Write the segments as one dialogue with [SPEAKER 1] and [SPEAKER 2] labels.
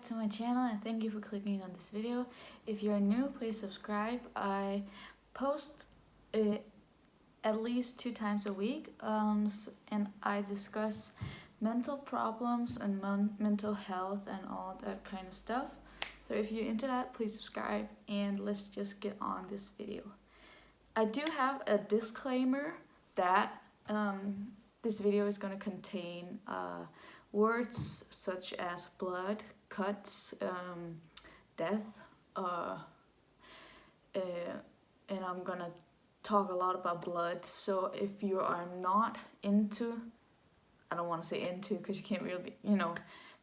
[SPEAKER 1] to my channel and thank you for clicking on this video. If you're new, please subscribe. I post at least 2 times a week and I discuss mental problems and mental health and all that kind of stuff. So if you're into that, please subscribe and let's just get on this video. I do have a disclaimer that this video is going to contain words such as blood, cuts, death, and I'm gonna talk a lot about blood. So if you are not into, I don't want to say into because you can't really,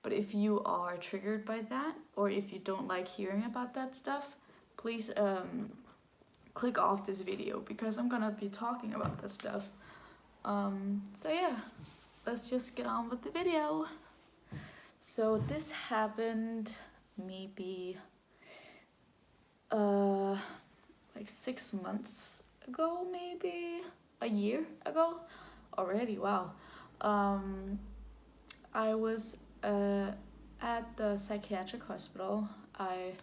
[SPEAKER 1] but if you are triggered by that, or if you don't like hearing about that stuff, please click off this video because I'm gonna be talking about that stuff. So yeah, let's just get on with the video. So this happened maybe like 6 months ago, maybe a year ago already. Wow. I was at the psychiatric hospital. I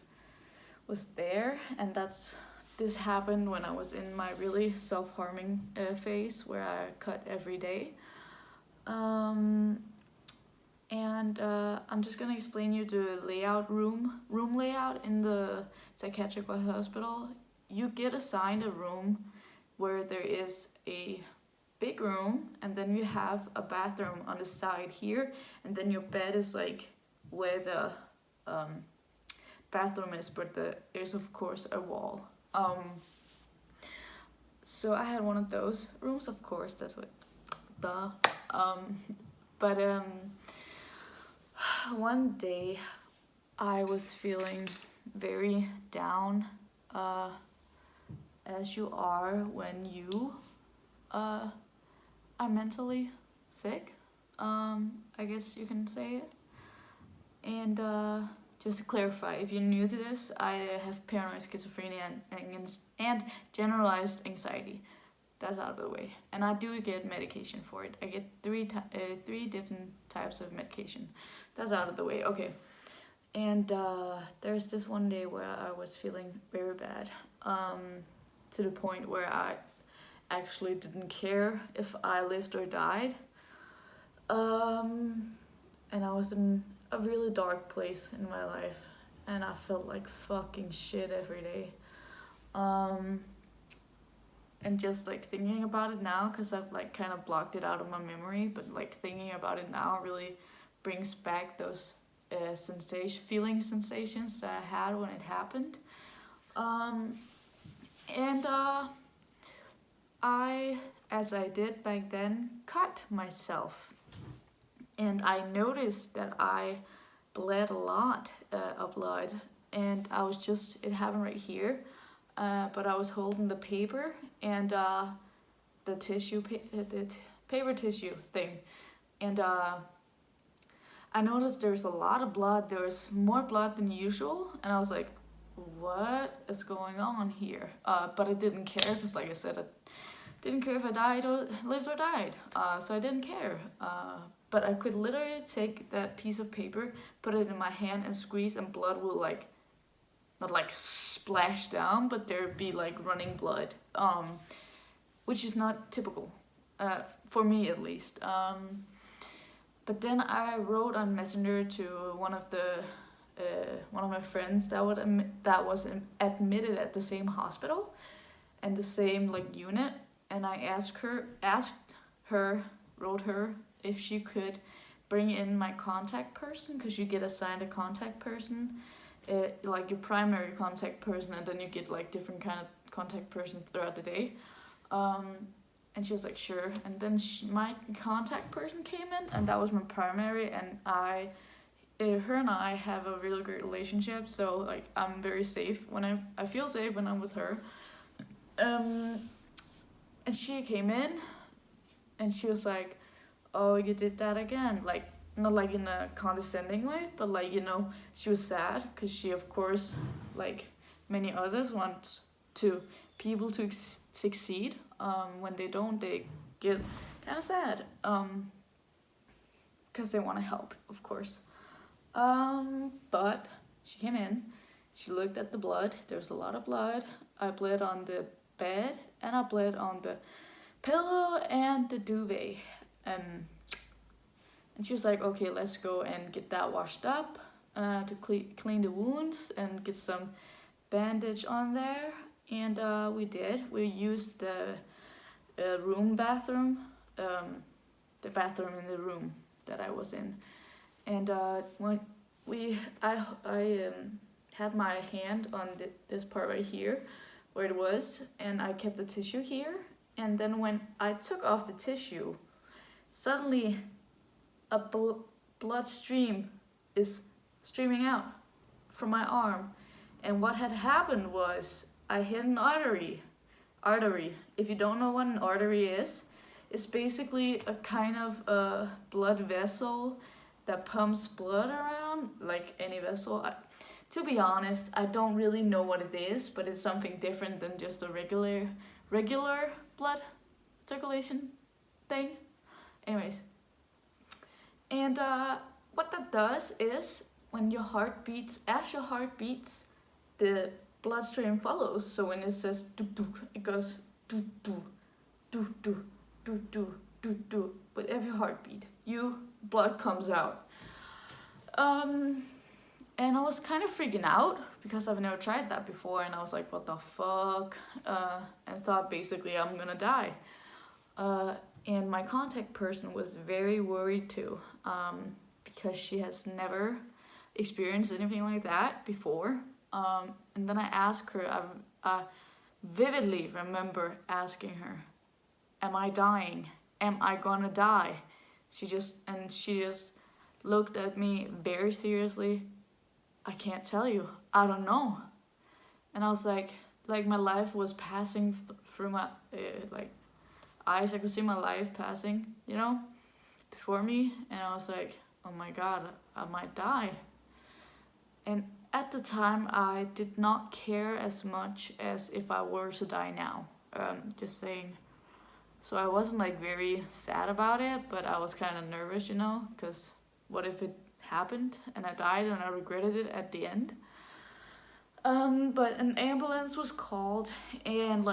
[SPEAKER 1] was there, and this happened when I was in my really self-harming phase where I cut every day. And I'm just gonna explain you the room layout in the psychiatric hospital. You get assigned a room where there is a big room, and then you have a bathroom on the side here, and then your bed is like where the bathroom is, but there's of course a wall. So I had one of those rooms, of course, that's what one day I was feeling very down, as you are when you are mentally sick, I guess you can say it. And just to clarify, if you're new to this, I have paranoid schizophrenia and generalized anxiety. That's out of the way. And I do get medication for it. I get three different types of medication. That's out of the way. Okay. And there's this one day where I was feeling very bad, to the point where I actually didn't care if I lived or died. And I was in a really dark place in my life, and I felt like fucking shit every day. And just like thinking about it now, because I've like kind of blocked it out of my memory, but like thinking about it now really brings back those feeling sensations that I had when it happened. I, as I did back then, cut myself, and I noticed that I bled a lot of blood, and it happened right here. But I was holding the paper and the paper tissue thing, and I noticed there's a lot of blood. There was more blood than usual, and I was like, what is going on here? But I didn't care because, like I said, I didn't care if I died or lived or died, so I didn't care. But I could literally take that piece of paper, put it in my hand and squeeze, and blood will like not like splash down, but there'd be like running blood, which is not typical, for me at least. But then I wrote on Messenger to one of my friends that was admitted at the same hospital and the same like unit, and I wrote her if she could bring in my contact person, because you get assigned a contact person. Like your primary contact person, and then you get like different kind of contact person throughout the day. And she was like, sure. And then my contact person came in, and that was my primary, and her and I have a really great relationship, so like I'm very safe when I feel safe when I'm with her. And she came in, and she was like, oh, you did that again, like not like in a condescending way, but like, she was sad because she, of course, like many others, wants people to succeed. When they don't, they get kind of sad, because they want to help, of course. But she came in, she looked at the blood, there was a lot of blood. I bled on the bed and I bled on the pillow and the duvet. And she was like, okay, let's go and get that washed up to clean the wounds and get some bandage on there. And we did. We used the bathroom, the bathroom in the room that I was in. And when I had my hand on this part right here, where it was, and I kept the tissue here. And then when I took off the tissue, suddenly a blood stream is streaming out from my arm. And what had happened was I hit an artery. If you don't know what an artery is, it's basically a kind of a blood vessel that pumps blood around, like any vessel. To be honest, I don't really know what it is, but it's something different than just a regular blood circulation thing. Anyways, and what that does is when your heart beats, as your heart beats, the bloodstream follows. So when it says do do, it goes do do do do do do do do. With every heartbeat, blood comes out. And I was kind of freaking out because I've never tried that before, and I was like, what the fuck? And thought basically I'm gonna die. And my contact person was very worried too, because she has never experienced anything like that before. And then I asked her, I vividly remember asking her, am I dying? Am I gonna die? She just looked at me very seriously. I can't tell you. I don't know. And I was like my life was passing through my eyes. I could see my life passing, before me. And I was like, oh my God, I might die. And at the time, I did not care as much as if I were to die now. Just saying. So I wasn't very sad about it, but I was kind of nervous, because what if it happened and I died and I regretted it at the end? But an ambulance was called, and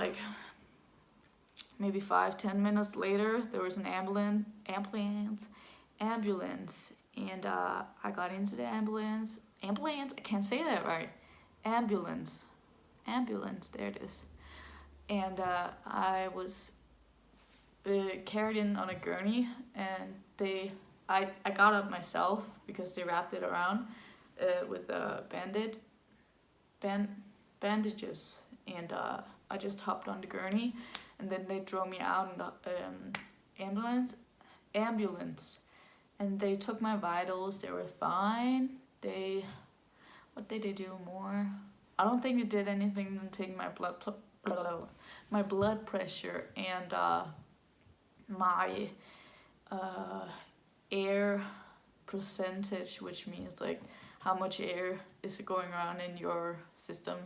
[SPEAKER 1] maybe 5-10 minutes later, there was an ambulance, and I got into the ambulance, I can't say that right, ambulance, there it is, and I was carried in on a gurney, and I got up myself because they wrapped it around with bandages, and I just hopped on the gurney, and then they drove me out in the ambulance, and they took my vitals. They were fine. What did they do more? I don't think they did anything than take my blood pressure and my air percentage, which means how much air is going around in your system,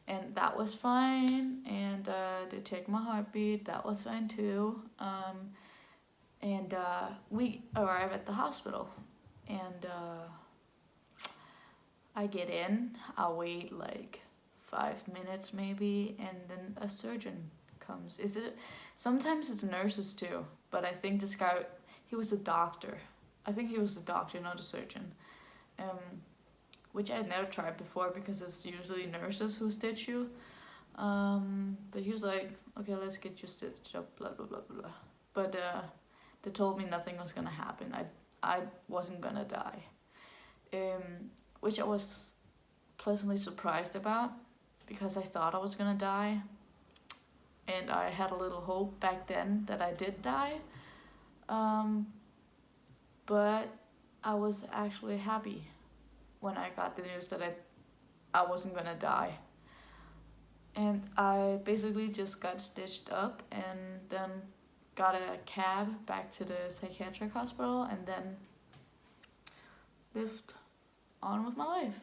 [SPEAKER 1] and that was fine. And they checked my heartbeat, that was fine too. And we arrive at the hospital, and I get in, I wait 5 minutes maybe, and then a surgeon comes. Sometimes it's nurses too, but I think this guy, he was a doctor. I think he was a doctor, not a surgeon. Which I had never tried before because it's usually nurses who stitch you. But he was like, okay, let's get you stitched up, blah, blah, blah, blah. But they told me nothing was gonna happen. I wasn't gonna die. Which I was pleasantly surprised about, because I thought I was gonna die. And I had a little hope back then that I did die. But I was actually happy when I got the news that I wasn't gonna die. And I basically just got stitched up and then got a cab back to the psychiatric hospital, and then lived on with my life.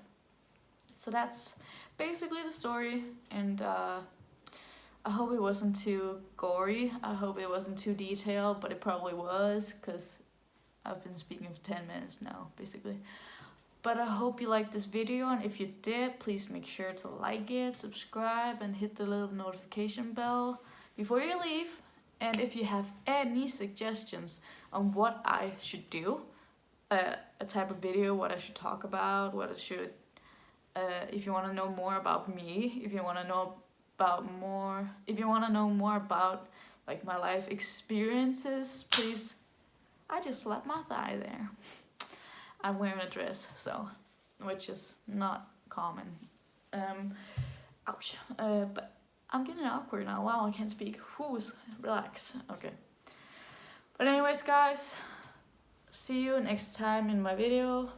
[SPEAKER 1] So that's basically the story, and I hope it wasn't too gory. I hope it wasn't too detailed, but it probably was, because I've been speaking for 10 minutes now, basically. But I hope you liked this video, and if you did, please make sure to like it, subscribe, and hit the little notification bell before you leave. And if you have any suggestions on what I should do, a type of video, what I should talk about, what I should, if you want to know more about me, if you want to know more about like my life experiences, please. I just slapped my thigh there. I'm wearing a dress, so, which is not common. Ouch. But I'm getting awkward now. Wow, I can't speak. Relax. Okay. But anyways, guys, see you next time in my video.